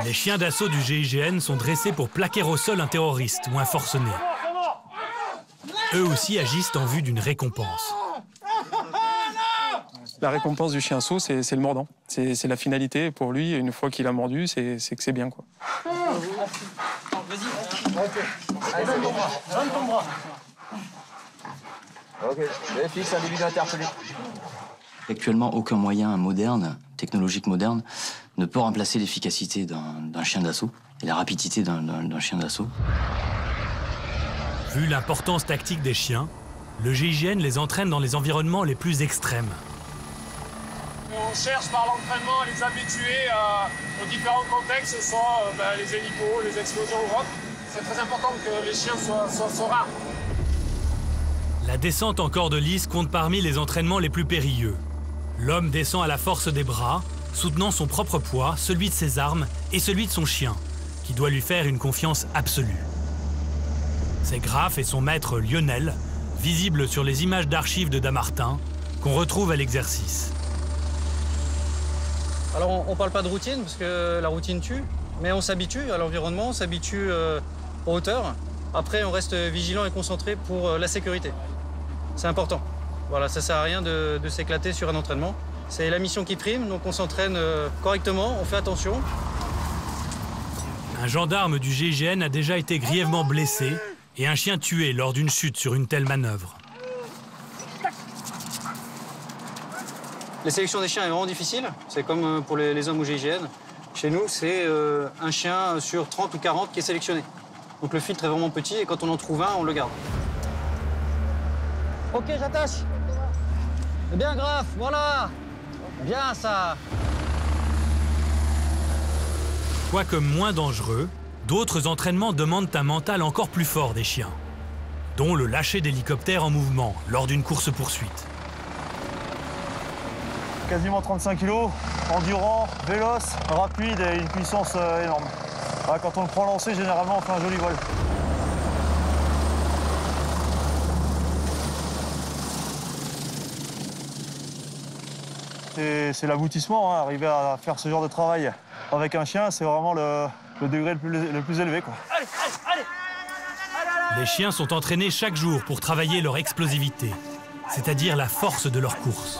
Les chiens d'assaut du GIGN sont dressés pour plaquer au sol un terroriste ou un forcené. Eux aussi agissent en vue d'une récompense. La récompense du chien assaut, c'est le mordant. C'est la finalité pour lui. Une fois qu'il a mordu, c'est que c'est bien, quoi. Vas-y. Allez, donne ton bras. Donne ton bras. Ok, les fixes, individu interpellé. Actuellement, aucun moyen moderne, technologique moderne, ne peut remplacer l'efficacité d'un chien d'assaut et la rapidité d'un chien d'assaut. Vu l'importance tactique des chiens, le GIGN les entraîne dans les environnements les plus extrêmes. On cherche par l'entraînement à les habituer aux différents contextes, soit les hélicos, les explosions ou autres. C'est très important que les chiens soient rares. La descente en corde lisse compte parmi les entraînements les plus périlleux. L'homme descend à la force des bras, soutenant son propre poids, celui de ses armes et celui de son chien, qui doit lui faire une confiance absolue. C'est Graff et son maître Lionel, visibles sur les images d'archives de Dammartin, qu'on retrouve à l'exercice. Alors on parle pas de routine parce que la routine tue, mais on s'habitue à l'environnement, on s'habitue aux hauteurs. Après on reste vigilant et concentré pour la sécurité. C'est important. Voilà, ça sert à rien de s'éclater sur un entraînement. C'est la mission qui prime, donc on s'entraîne correctement, on fait attention. Un gendarme du GIGN a déjà été grièvement blessé et un chien tué lors d'une chute sur une telle manœuvre. La sélection des chiens est vraiment difficile. C'est comme pour les hommes au GIGN. Chez nous, c'est un chien sur 30 ou 40 qui est sélectionné. Donc le filtre est vraiment petit et quand on en trouve un, on le garde. Ok, j'attache. C'est bien, Graff, voilà. Bien, ça. Quoique moins dangereux, d'autres entraînements demandent un mental encore plus fort des chiens, dont le lâcher d'hélicoptère en mouvement lors d'une course-poursuite. Quasiment 35 kg, endurant, véloce, rapide et une puissance énorme. Quand on le prend lancé, généralement, on fait un joli vol. C'est l'aboutissement, hein. Arriver à faire ce genre de travail avec un chien, c'est vraiment le degré le plus élevé, quoi. Allez, allez, allez. Les chiens sont entraînés chaque jour pour travailler leur explosivité, c'est-à-dire la force de leur course.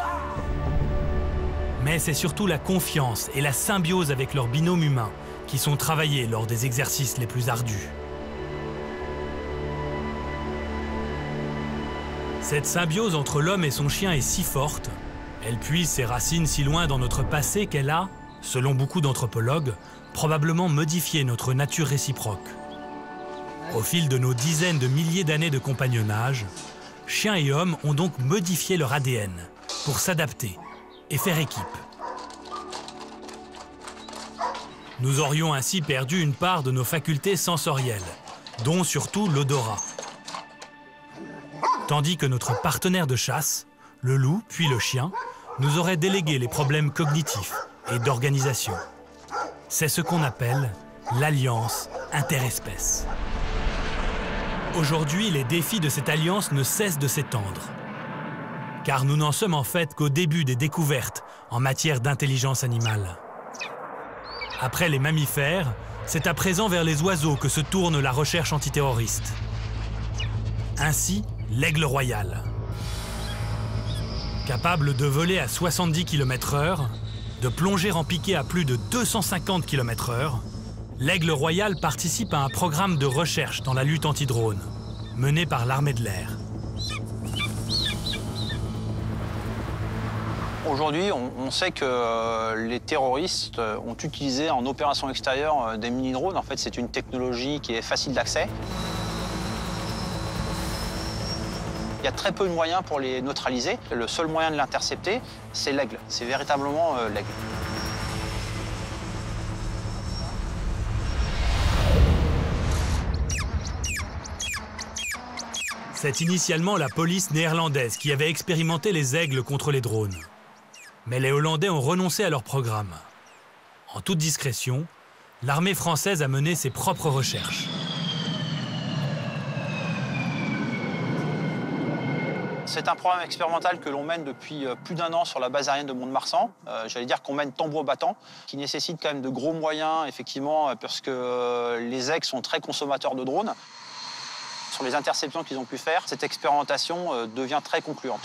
Mais c'est surtout la confiance et la symbiose avec leur binôme humain qui sont travaillés lors des exercices les plus ardus. Cette symbiose entre l'homme et son chien est si forte, elle puise ses racines si loin dans notre passé qu'elle a, selon beaucoup d'anthropologues, probablement modifié notre nature réciproque. Au fil de nos dizaines de milliers d'années de compagnonnage, chiens et hommes ont donc modifié leur ADN pour s'adapter et faire équipe. Nous aurions ainsi perdu une part de nos facultés sensorielles, dont surtout l'odorat. Tandis que notre partenaire de chasse, le loup puis le chien, nous aurait délégué les problèmes cognitifs et d'organisation. C'est ce qu'on appelle l'alliance interespèce. Aujourd'hui, les défis de cette alliance ne cessent de s'étendre. Car nous n'en sommes en fait qu'au début des découvertes en matière d'intelligence animale. Après les mammifères, c'est à présent vers les oiseaux que se tourne la recherche antiterroriste. Ainsi, l'aigle royal. Capable de voler à 70 km/h, de plonger en piqué à plus de 250 km/h, l'aigle royal participe à un programme de recherche dans la lutte anti-drone, mené par l'armée de l'air. Aujourd'hui, on sait que les terroristes ont utilisé en opération extérieure des mini-drones. En fait, c'est une technologie qui est facile d'accès. Il y a très peu de moyens pour les neutraliser. Le seul moyen de l'intercepter, c'est l'aigle. C'est véritablement l'aigle. C'est initialement la police néerlandaise qui avait expérimenté les aigles contre les drones. Mais les Hollandais ont renoncé à leur programme. En toute discrétion, l'armée française a mené ses propres recherches. C'est un programme expérimental que l'on mène depuis plus d'1 an sur la base aérienne de Mont-de-Marsan. J'allais dire qu'on mène tambour battant, qui nécessite quand même de gros moyens, effectivement, parce que les aigles sont très consommateurs de drones. Sur les interceptions qu'ils ont pu faire, cette expérimentation devient très concluante.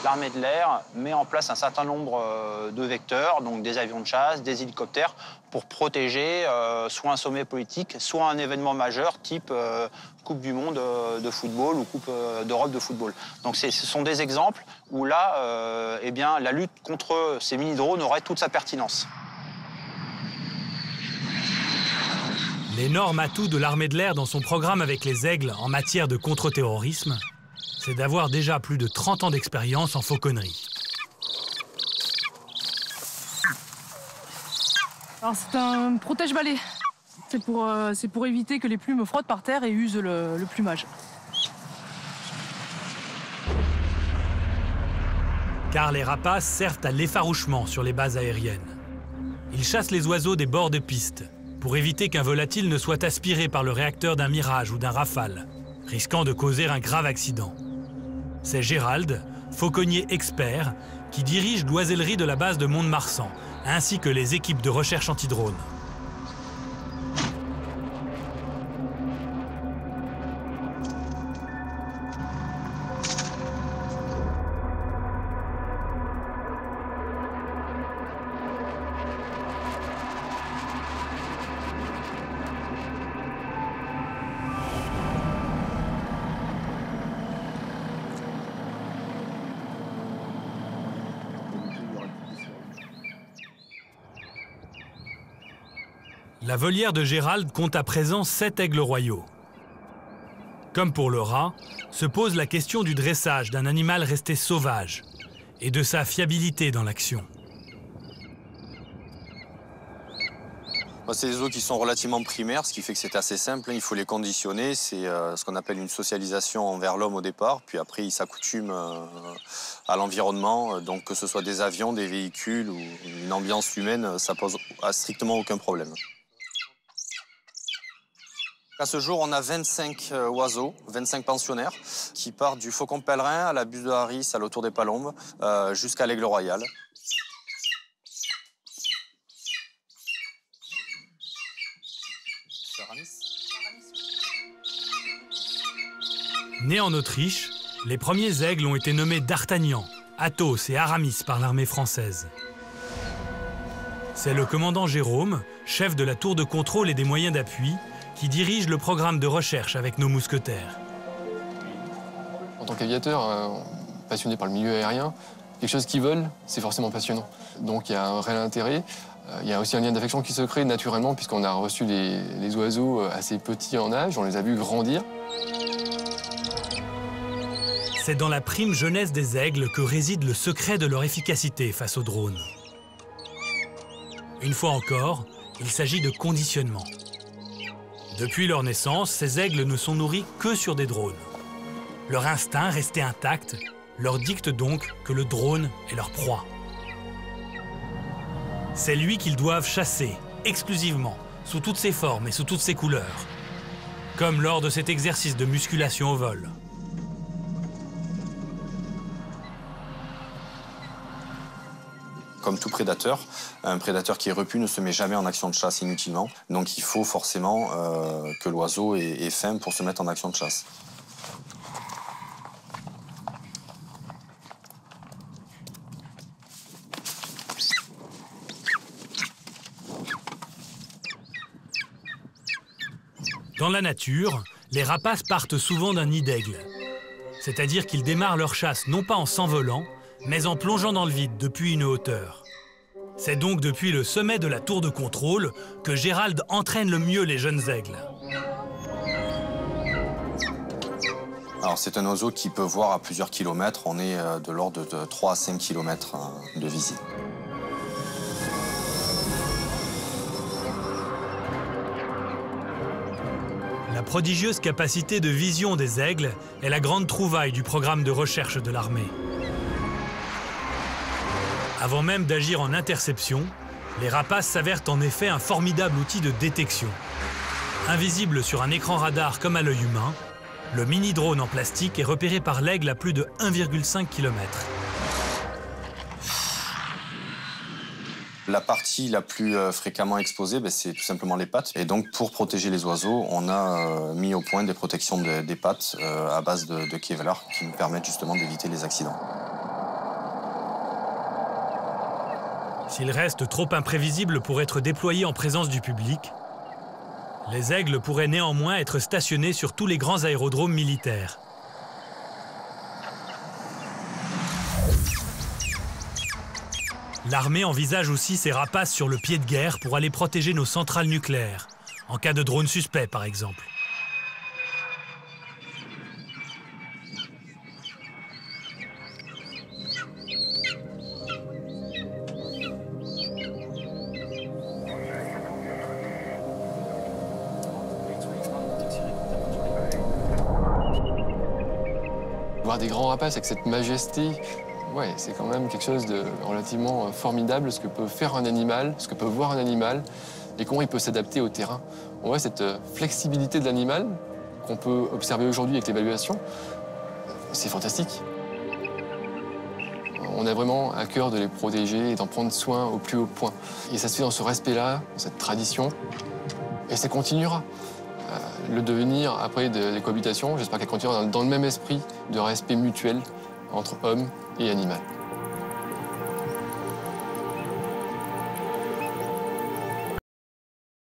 L'armée de l'air met en place un certain nombre de vecteurs, donc des avions de chasse, des hélicoptères, pour protéger soit un sommet politique, soit un événement majeur type Coupe du Monde de football ou Coupe d'Europe de football. Donc ce sont des exemples où là, eh bien, la lutte contre ces mini-drones aurait toute sa pertinence. L'énorme atout de l'armée de l'air dans son programme avec les aigles en matière de contre-terrorisme, c'est d'avoir déjà plus de 30 ans d'expérience en fauconnerie. Alors c'est un protège-balai. C'est pour éviter que les plumes frottent par terre et usent le plumage. Car les rapaces servent à l'effarouchement sur les bases aériennes. Ils chassent les oiseaux des bords de piste pour éviter qu'un volatile ne soit aspiré par le réacteur d'un Mirage ou d'un Rafale, risquant de causer un grave accident. C'est Gérald, fauconnier expert, qui dirige l'oisellerie de la base de Mont-de-Marsan, ainsi que les équipes de recherche anti-drone. La volière de Gérald compte à présent 7 aigles royaux. Comme pour le rat, se pose la question du dressage d'un animal resté sauvage et de sa fiabilité dans l'action. C'est des oiseaux qui sont relativement primaires, ce qui fait que c'est assez simple. Il faut les conditionner. C'est ce qu'on appelle une socialisation envers l'homme au départ. Puis après, ils s'accoutument à l'environnement. Donc que ce soit des avions, des véhicules ou une ambiance humaine, ça pose strictement aucun problème. À ce jour, on a 25 oiseaux, 25 pensionnaires, qui partent du faucon pèlerin à la buse de Harris, à l'autour des Palombes, jusqu'à l'aigle royal. Nés en Autriche, les premiers aigles ont été nommés D'Artagnan, Athos et Aramis par l'armée française. C'est le commandant Jérôme, chef de la tour de contrôle et des moyens d'appui, qui dirige le programme de recherche avec nos mousquetaires. En tant qu'aviateur, passionné par le milieu aérien, quelque chose qui vole, c'est forcément passionnant. Donc il y a un réel intérêt. Il y a aussi un lien d'affection qui se crée naturellement puisqu'on a reçu les oiseaux assez petits en âge, on les a vus grandir. C'est dans la prime jeunesse des aigles que réside le secret de leur efficacité face aux drones. Une fois encore, il s'agit de conditionnement. Depuis leur naissance, ces aigles ne sont nourris que sur des drones. Leur instinct, resté intact, leur dicte donc que le drone est leur proie. C'est lui qu'ils doivent chasser, exclusivement, sous toutes ses formes et sous toutes ses couleurs. Comme lors de cet exercice de musculation au vol. Comme tout prédateur, un prédateur qui est repu ne se met jamais en action de chasse inutilement. Donc il faut forcément que l'oiseau ait faim pour se mettre en action de chasse. Dans la nature, les rapaces partent souvent d'un nid d'aigle. C'est-à-dire qu'ils démarrent leur chasse non pas en s'envolant, mais en plongeant dans le vide depuis une hauteur. C'est donc depuis le sommet de la tour de contrôle que Gérald entraîne le mieux les jeunes aigles. Alors c'est un oiseau qui peut voir à plusieurs kilomètres. On est de l'ordre de 3 à 5 kilomètres de visée. La prodigieuse capacité de vision des aigles est la grande trouvaille du programme de recherche de l'armée. Avant même d'agir en interception, les rapaces s'avèrent en effet un formidable outil de détection. Invisibles sur un écran radar comme à l'œil humain, Le mini-drone en plastique est repéré par l'Aigle à plus de 1,5 km. La partie la plus fréquemment exposée, c'est tout simplement les pattes. Et donc, pour protéger les oiseaux, on a mis au point des protections des pattes à base de Kevlar qui nous permettent justement d'éviter les accidents. S'ils restent trop imprévisibles pour être déployés en présence du public, les aigles pourraient néanmoins être stationnés sur tous les grands aérodromes militaires. L'armée envisage aussi ces rapaces sur le pied de guerre pour aller protéger nos centrales nucléaires, en cas de drone suspect par exemple. Voir des grands rapaces avec cette majesté, ouais, c'est quand même quelque chose de relativement formidable, ce que peut faire un animal, ce que peut voir un animal, et comment il peut s'adapter au terrain. On voit cette flexibilité de l'animal qu'on peut observer aujourd'hui avec l'évaluation. C'est fantastique. On a vraiment à cœur de les protéger et d'en prendre soin au plus haut point. Et ça se fait dans ce respect-là, dans cette tradition, et ça continuera. Le devenir après des cohabitations, j'espère qu'elle continuera dans le même esprit de respect mutuel entre hommes et animal.